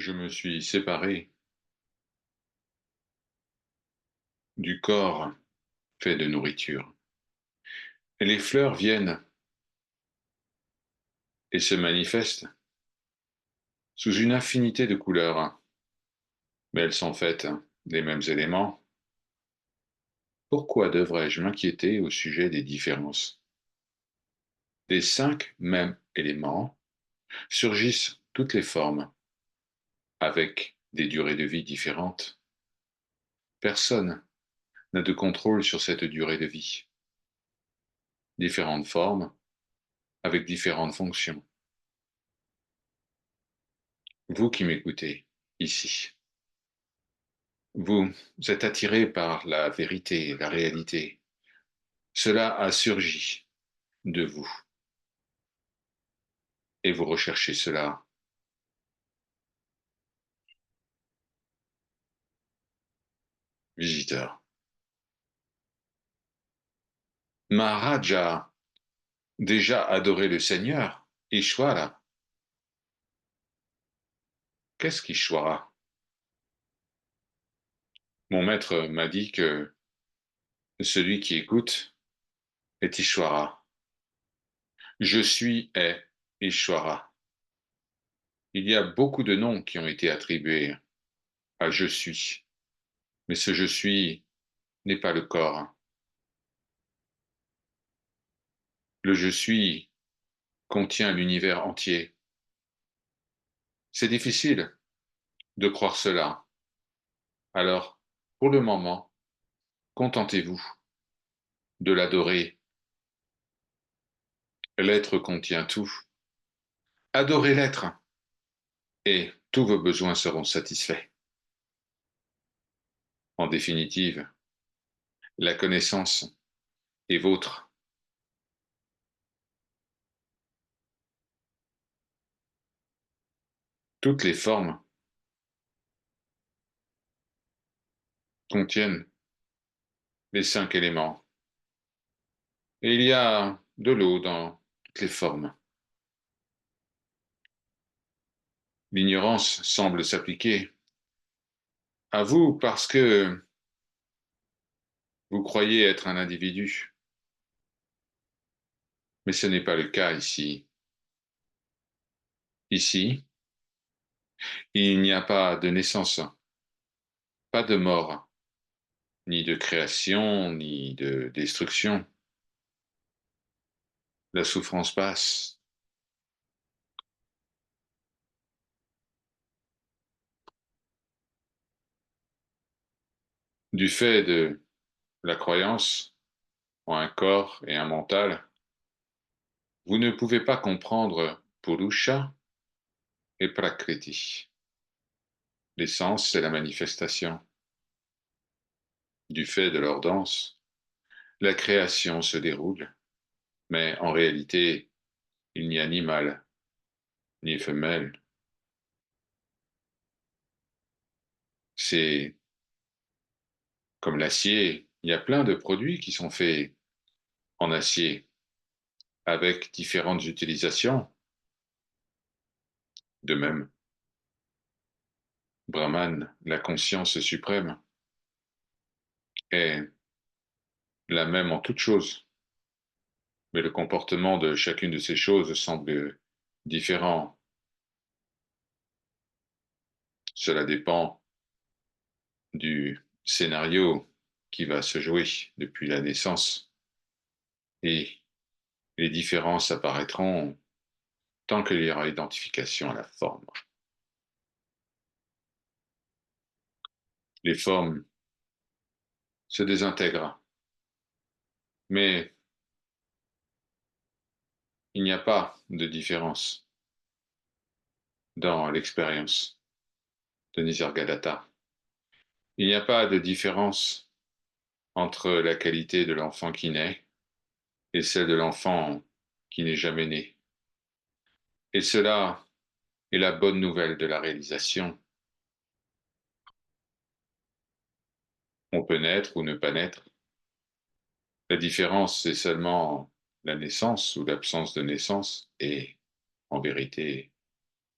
Je me suis séparé du corps fait de nourriture. Et les fleurs viennent et se manifestent sous une infinité de couleurs, mais elles sont faites des mêmes éléments. Pourquoi devrais-je m'inquiéter au sujet des différences? Des 5 mêmes éléments surgissent toutes les formes, avec des durées de vie différentes. Personne n'a de contrôle sur cette durée de vie. Différentes formes, avec différentes fonctions. Vous qui m'écoutez, ici, vous êtes attiré par la vérité, la réalité. Cela a surgi de vous et vous recherchez cela. Visiteur. Maharaja déjà adoré le Seigneur, Ishwara. Qu'est-ce qu'Ishwara? Mon maître m'a dit que celui qui écoute est Ishwara. Je suis est Ishwara. Il y a beaucoup de noms qui ont été attribués à je suis, mais ce je suis n'est pas le corps. Le je suis contient l'univers entier. C'est difficile de croire cela. Alors, pour le moment, contentez-vous de l'adorer. L'être contient tout. Adorez l'être et tous vos besoins seront satisfaits. En définitive, la connaissance est vôtre. Toutes les formes contiennent les 5 éléments. Et il y a de l'eau dans toutes les formes. L'ignorance semble s'appliquer à vous parce que vous croyez être un individu. Mais ce n'est pas le cas ici. Ici, il n'y a pas de naissance, pas de mort, ni de création, ni de destruction. La souffrance passe. Du fait de la croyance en un corps et un mental, vous ne pouvez pas comprendre Purusha et Prakriti. L'essence, c'est la manifestation. Du fait de leur danse, la création se déroule, mais en réalité, il n'y a ni mâle ni femelle. C'est comme l'acier. Il y a plein de produits qui sont faits en acier avec différentes utilisations. De même, Brahman, la conscience suprême, est la même en toutes choses, mais le comportement de chacune de ces choses semble différent. Cela dépend du scénario qui va se jouer depuis la naissance et les différences apparaîtront tant qu'il y aura identification à la forme. Les formes se désintègrent, mais il n'y a pas de différence dans l'expérience de Nisargadatta. Il n'y a pas de différence entre la qualité de l'enfant qui naît et celle de l'enfant qui n'est jamais né. Et cela est la bonne nouvelle de la réalisation. On peut naître ou ne pas naître. La différence, c'est seulement la naissance ou l'absence de naissance, et en vérité,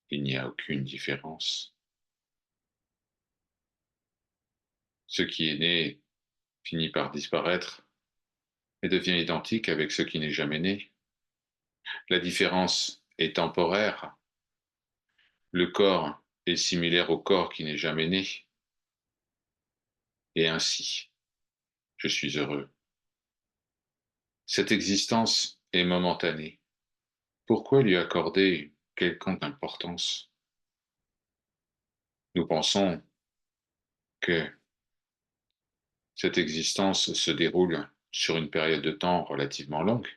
il n'y a aucune différence. Ce qui est né finit par disparaître et devient identique avec ce qui n'est jamais né. La différence est temporaire. Le corps est similaire au corps qui n'est jamais né. Et ainsi, je suis heureux. Cette existence est momentanée. Pourquoi lui accorder quelconque importance? Nous pensons que cette existence se déroule sur une période de temps relativement longue,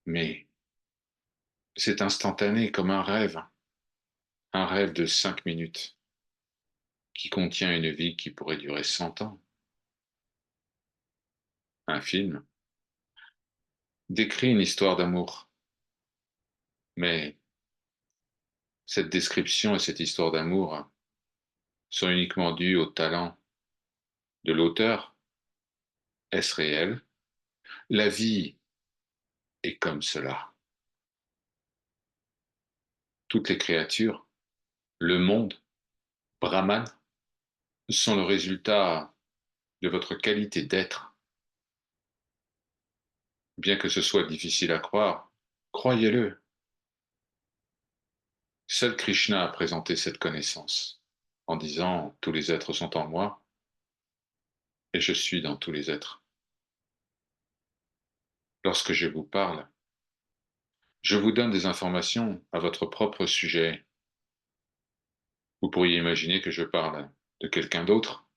mais c'est instantané comme un rêve de 5 minutes qui contient une vie qui pourrait durer 100 ans. Un film décrit une histoire d'amour, mais cette description et cette histoire d'amour sont uniquement dues au talent de l'auteur. Est-ce réel? La vie est comme cela. Toutes les créatures, le monde, Brahman, sont le résultat de votre qualité d'être. Bien que ce soit difficile à croire, croyez-le. Seul Krishna a présenté cette connaissance en disant tous les êtres sont en moi et je suis dans tous les êtres. Lorsque je vous parle, je vous donne des informations à votre propre sujet. Vous pourriez imaginer que je parle de quelqu'un d'autre.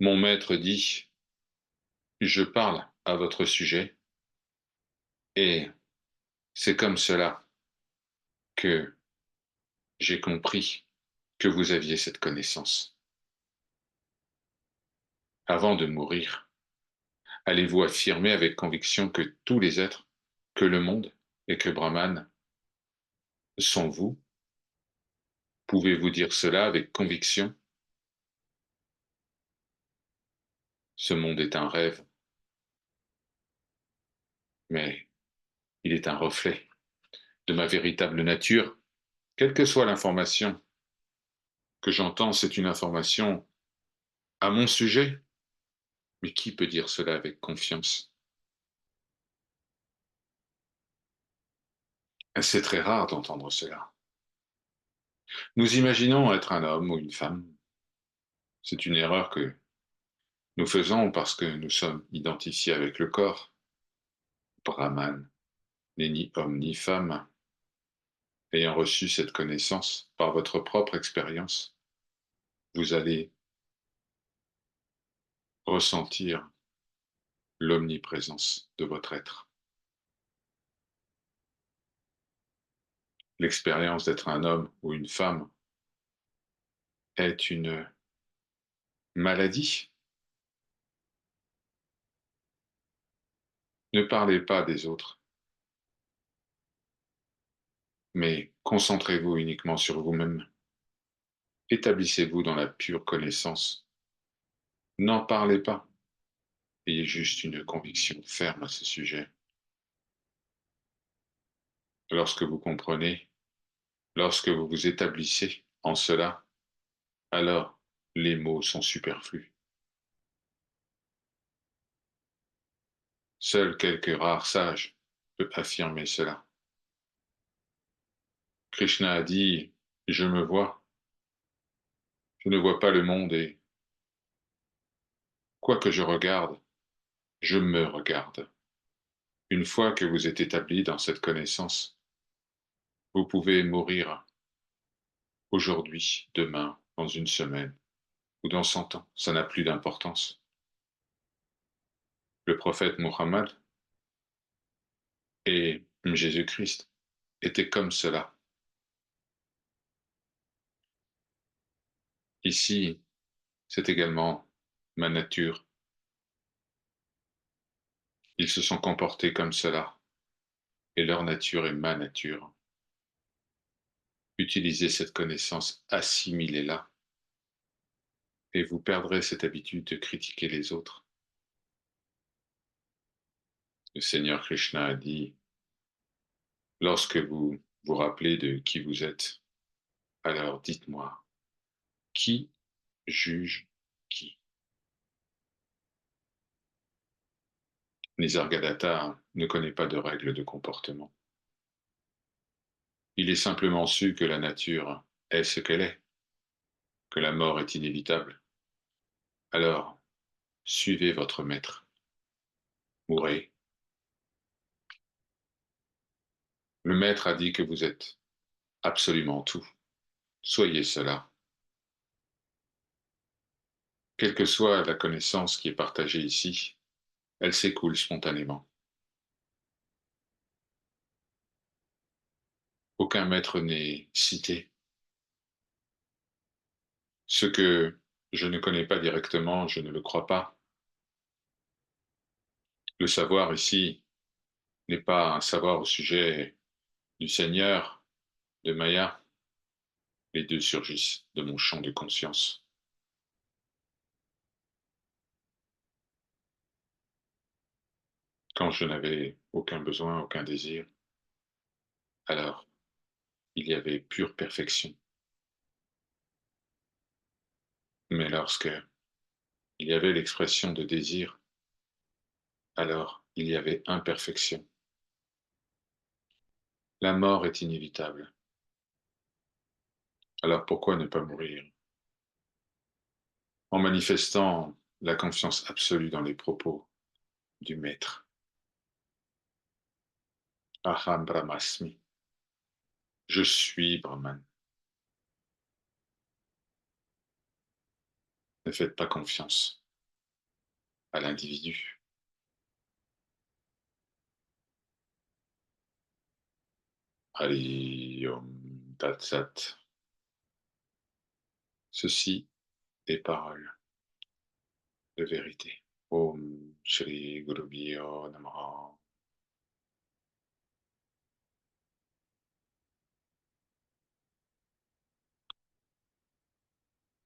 Mon maître dit, je parle à votre sujet et c'est comme cela que j'ai compris que vous aviez cette connaissance. Avant de mourir, allez-vous affirmer avec conviction que tous les êtres, que le monde et que Brahman sont vous? Pouvez-vous dire cela avec conviction? Ce monde est un rêve, mais il est un reflet de ma véritable nature. Quelle que soit l'information que j'entends, c'est une information à mon sujet. Mais qui peut dire cela avec confiance? C'est très rare d'entendre cela. Nous imaginons être un homme ou une femme. C'est une erreur que nous faisons parce que nous sommes identifiés avec le corps. Brahman n'est ni homme ni femme. Ayant reçu cette connaissance par votre propre expérience, vous allez ressentir l'omniprésence de votre être. L'expérience d'être un homme ou une femme est une maladie. Ne parlez pas des autres, mais concentrez-vous uniquement sur vous-même. Établissez-vous dans la pure connaissance. N'en parlez pas. Ayez juste une conviction ferme à ce sujet. Lorsque vous comprenez, lorsque vous vous établissez en cela, alors les mots sont superflus. Seuls quelques rares sages peuvent affirmer cela. Krishna a dit, je me vois, je ne vois pas le monde et quoi que je regarde, je me regarde. Une fois que vous êtes établi dans cette connaissance, vous pouvez mourir aujourd'hui, demain, dans une semaine ou dans 100 ans. Ça n'a plus d'importance. Le prophète Muhammad et Jésus-Christ étaient comme cela. Ici, c'est également ma nature. Ils se sont comportés comme cela et leur nature est ma nature. Utilisez cette connaissance, assimilez-la et vous perdrez cette habitude de critiquer les autres. Le Seigneur Krishna a dit, lorsque vous vous rappelez de qui vous êtes, alors dites-moi, qui juge qui? Nisargadatta ne connaît pas de règles de comportement. Il est simplement su que la nature est ce qu'elle est, que la mort est inévitable. Alors, suivez votre maître. Mourez. Le maître a dit que vous êtes absolument tout. Soyez cela. Quelle que soit la connaissance qui est partagée ici, elle s'écoule spontanément. Aucun maître n'est cité. Ce que je ne connais pas directement, je ne le crois pas. Le savoir ici n'est pas un savoir au sujet du Seigneur, de Maya. Les deux surgissent de mon champ de conscience. Quand je n'avais aucun besoin, aucun désir, alors il y avait pure perfection. Mais lorsque il y avait l'expression de désir, alors il y avait imperfection. La mort est inévitable. Alors pourquoi ne pas mourir? En manifestant la confiance absolue dans les propos du maître. Aham Brahmasmi. Je suis Brahman. Ne faites pas confiance à l'individu. Hari Om Tat Sat. Ceci est parole de vérité. Om Shri Guru Namaha.